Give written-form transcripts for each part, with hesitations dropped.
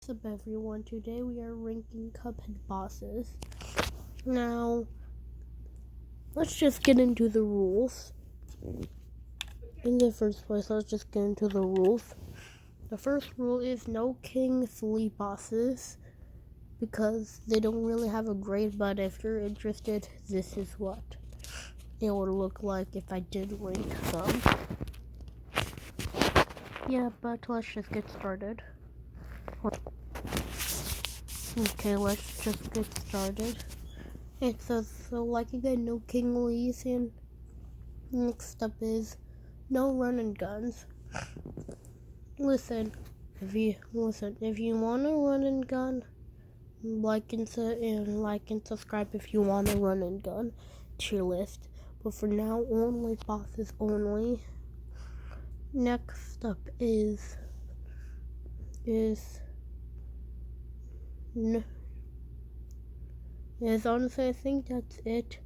What's up everyone, today we are ranking cuphead bosses. Now, let's just get into the rules. In the first place, let's just get into the rules. The first rule is no King 3 bosses, because they don't really have a grade, but if you're interested, this is what it would look like if I did rank them. Yeah, but let's just get started. Okay, let's just get started. It says, so like again, no King Lees, and next up is no running guns. Listen, if you want a running gun, like and subscribe if you want a running gun to your list. But for now, only bosses only. Next up is honestly, I think that's it.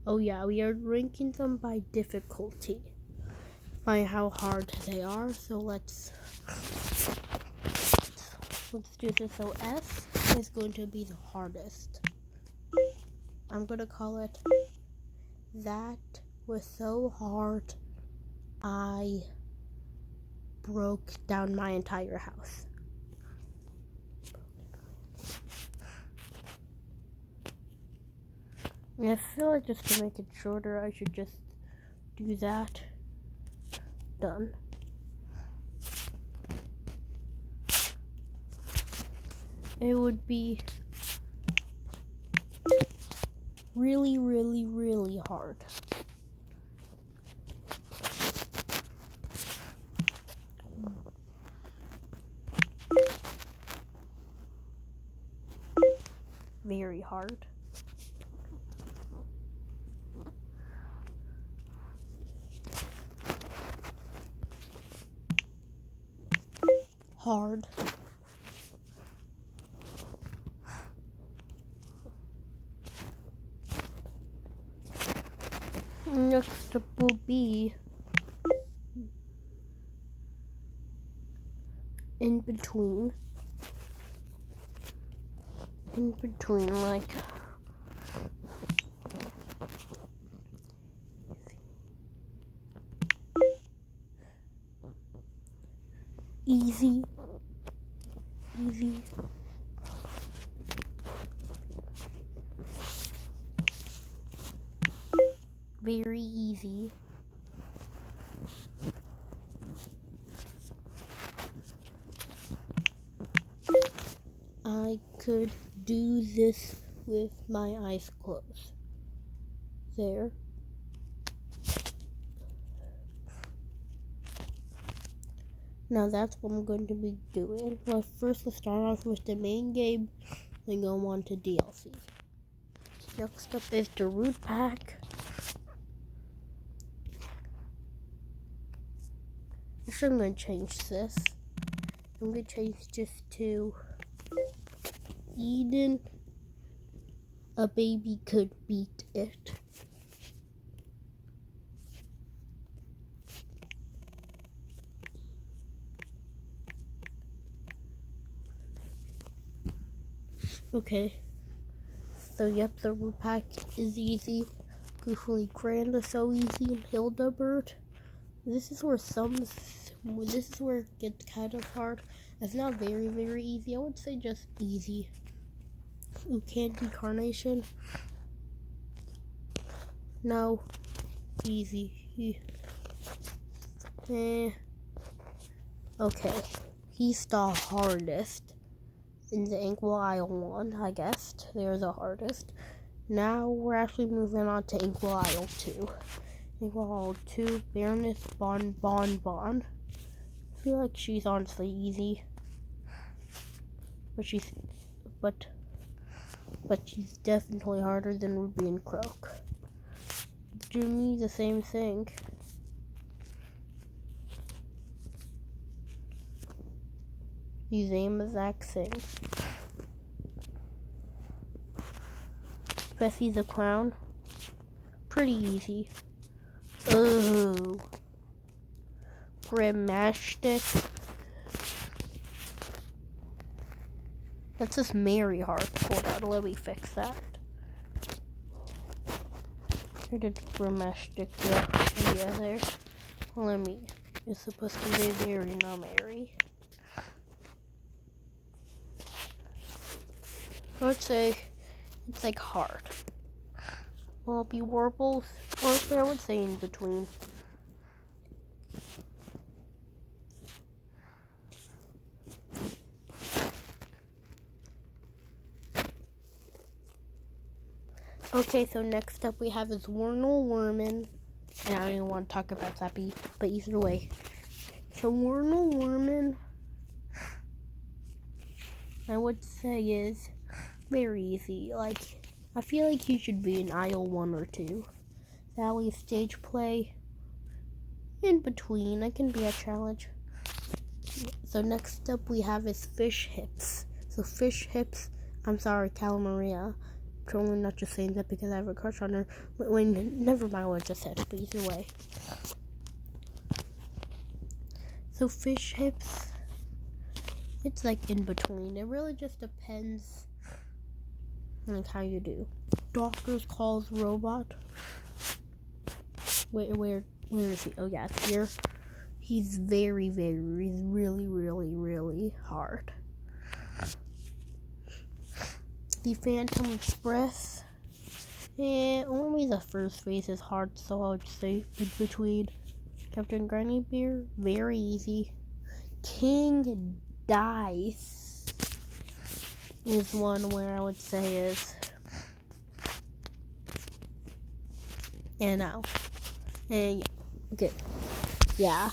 Oh yeah, we are ranking them by difficulty, by how hard they are. So let's do this. So S is going to be the hardest. I'm gonna call it That Was So Hard I Broke Down My Entire House. I feel like just to make it shorter, I should just do that. Done. It would be really, really, really hard. Very hard. Hard. Next up will be in between, like easy, very easy, I could do this with my eyes closed. There. Now that's what I'm going to be doing. Well, first let's start off with the main game, then go on to DLC. Next up is the root pack. Actually, I'm going to change this. I'm going to change this to Eden. A baby could beat it. Okay. So yep, the root pack is easy. Goofily Grand is so easy, and Hildebert. This is where it gets kind of hard. It's not very, very easy. I would say just easy. Candy Carnation. No. Easy. Okay. He's the hardest. In the Inkwell Isle 1, I guess. They're the hardest. Now we're actually moving on to Inkwell Isle 2. Inkwell Isle 2, Baroness Bon. I feel like she's honestly easy. But she's definitely harder than Ruby and Croak. Jimmy, the same thing. The same exact thing. Bessie the Clown. Pretty easy. Oh. Grimmastic. That's just very hard. Hold on, let me fix that. I did grammatic, yeah, there. Let me. It's supposed to be very, not Mary. I would say it's like hard. Will it be warbles? Or I would say in between. Okay, so next up we have is Wernal Werman. And I don't even want to talk about that, but either way. So Wernal Werman, I would say, is very easy. Like, I feel like he should be in aisle 1 or 2. Valley stage play. In between, it can be a challenge. So next up we have is Fish Hips. So Fish Hips, I'm sorry, Calamaria. Totally not just saying that because I have a crush on her. Never mind what I just said, but either way. So Fish Hips, it's like in between. It really just depends on like how you do. Doctor's Calls Robot. Wait, where is he? Oh yeah, it's here. He's very, really hard. The Phantom Express. And only the first phase is hard, so I would say in between. Captain Granny Bear, very easy. King Dice is one where I would say is. And now. And yeah. Good. Yeah.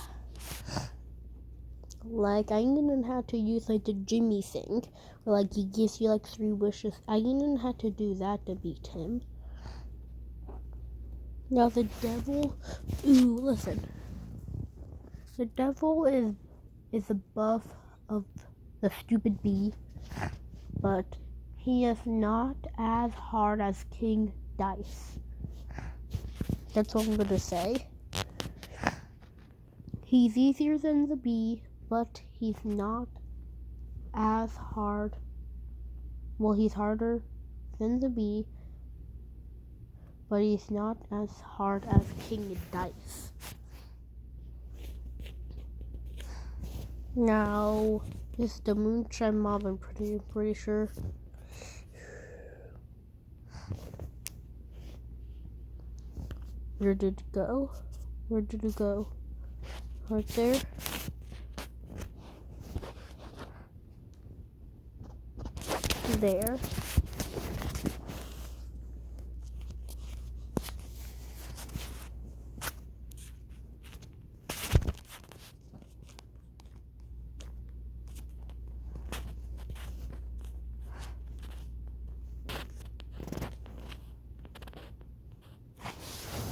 Like, I didn't have to use, like, the Jimmy thing. Where, like, he gives you, like, 3 wishes. I didn't have to do that to beat him. Now, the devil... Ooh, listen. The devil is a buff of the stupid bee. But he is not as hard as King Dice. That's what I'm gonna say. He's easier than the bee, but he's not as hard. Well, he's harder than the bee, but he's not as hard as King Dice. Now, this is the Moonshine Mob, I'm pretty sure. Where did it go? Where did it go? Right there. There.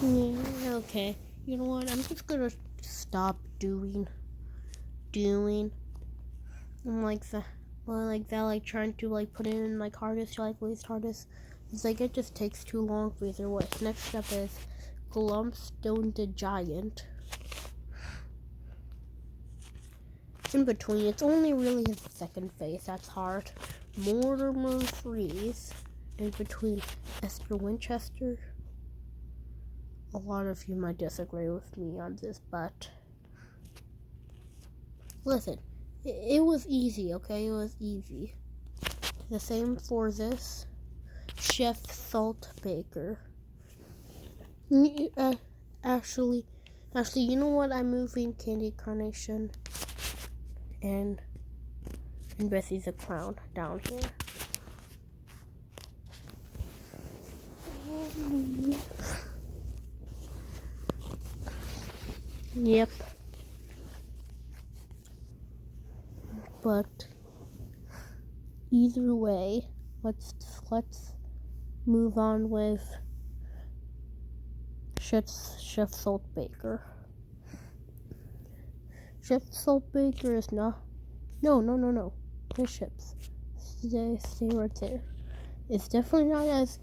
Yeah, okay. You know what? I'm just gonna stop doing. I'm like that. Well, like that, like trying to like put it in like hardest, like least hardest. It's like it just takes too long for either way. Next up is Glumpstone the Giant. In between, it's only really his second phase that's hard. Mortimer Freeze. In between Esther Winchester. A lot of you might disagree with me on this, but listen, it was easy, okay? It was easy. The same for this. Chef Salt Baker. Actually, you know what? I'm moving Candy Carnation and Bessie's a Clown down here. Yep. But either way, let's move on with Chef Salt Baker. Chef Salt Baker is not. No. The chips. Stay right there. It's definitely not as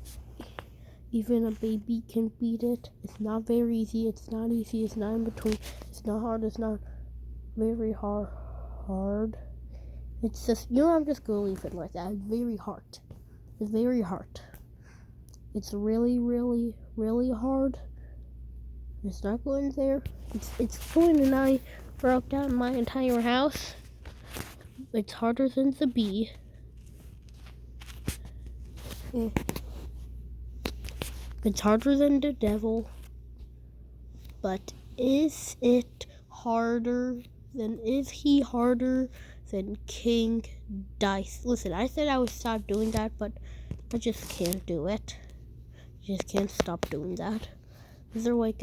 even a baby can beat it. It's not very easy. It's not easy. It's not in between. It's not hard. It's not very hard. It's just, I'm just gonna leave it like that. It's very hard. It's very hard. It's really, really, really hard. It's not going there. It's going, and I broke down my entire house. It's harder than the bee. It's harder than the devil. But is he harder than King Dice? Listen, I said I would stop doing that, but I just can't do it. I just can't stop doing that. Either way,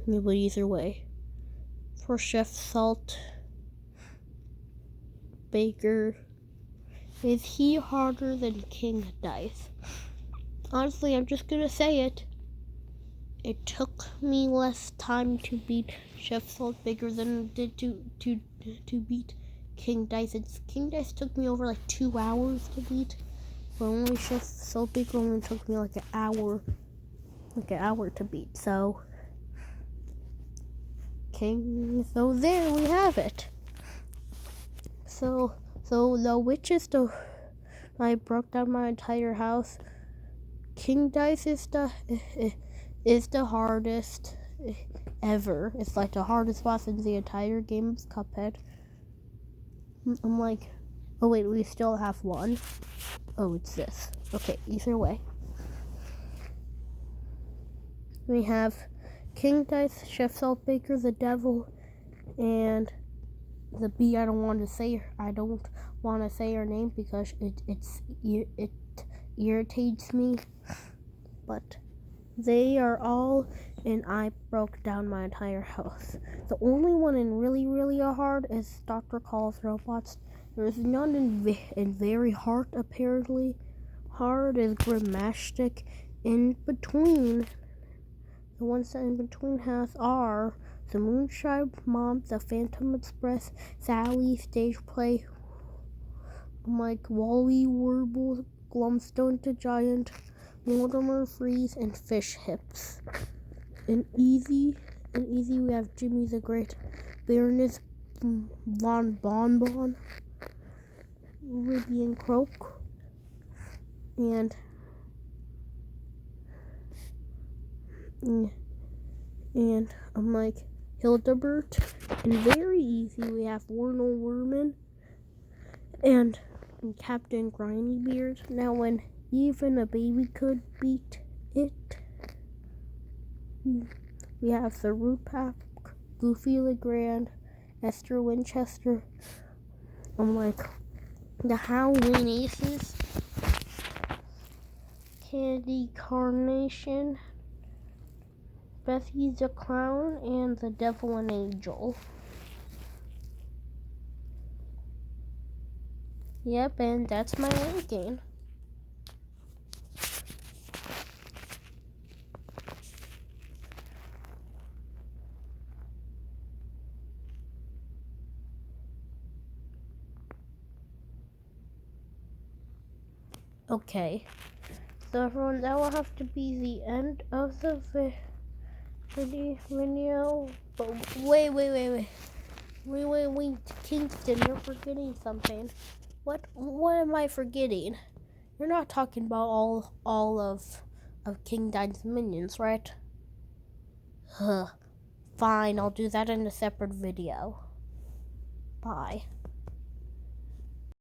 either way. For Chef Salt Baker, is he harder than King Dice? Honestly, I'm just gonna say it. It took me less time to beat Chef Salt Baker than it did to beat King Dice. King Dice took me over like 2 hours to beat, but only Chef Salt Baker only took me like an hour to beat. So there we have it. So the witches, I broke down my entire house. King Dice is the hardest ever. It's like the hardest boss in the entire game of Cuphead. I'm like, oh wait, we still have one. Oh, it's this. Okay, either way. We have King Dice, Chef Salt Baker, the devil, and the bee. I don't want to say her name because it irritates me. But they are all, and I broke down my entire house. The only one in really, really hard is Dr. Call's robots. There's none in very hard, apparently. Hard is Grimmastic. In between, the ones that in between are the Moonshine Mom, the Phantom Express, Sally, Stage Play, Mike, Wally, Warble, Glumstone the Giant, Mortimer Freeze, and Fish Hips. In easy we have Jimmy the Great, Baroness Von Bonbon, Ruby and Croak, and I'm like Hildebert. And very easy we have Warnell Werman and Captain Grindybeard. Now when even a baby could beat it, we have the Root Pack, Goofy Legrand, Esther Winchester. I'm like the Halloween Aces, Candy Carnation, Bethy the Clown, and the Devil and Angel. Yep, and that's my ranking. Okay, so everyone, that will have to be the end of the video. But wait, Kingston, you're forgetting something. What am I forgetting? You're not talking about all of King Dice's minions, right? Fine, I'll do that in a separate video. Bye.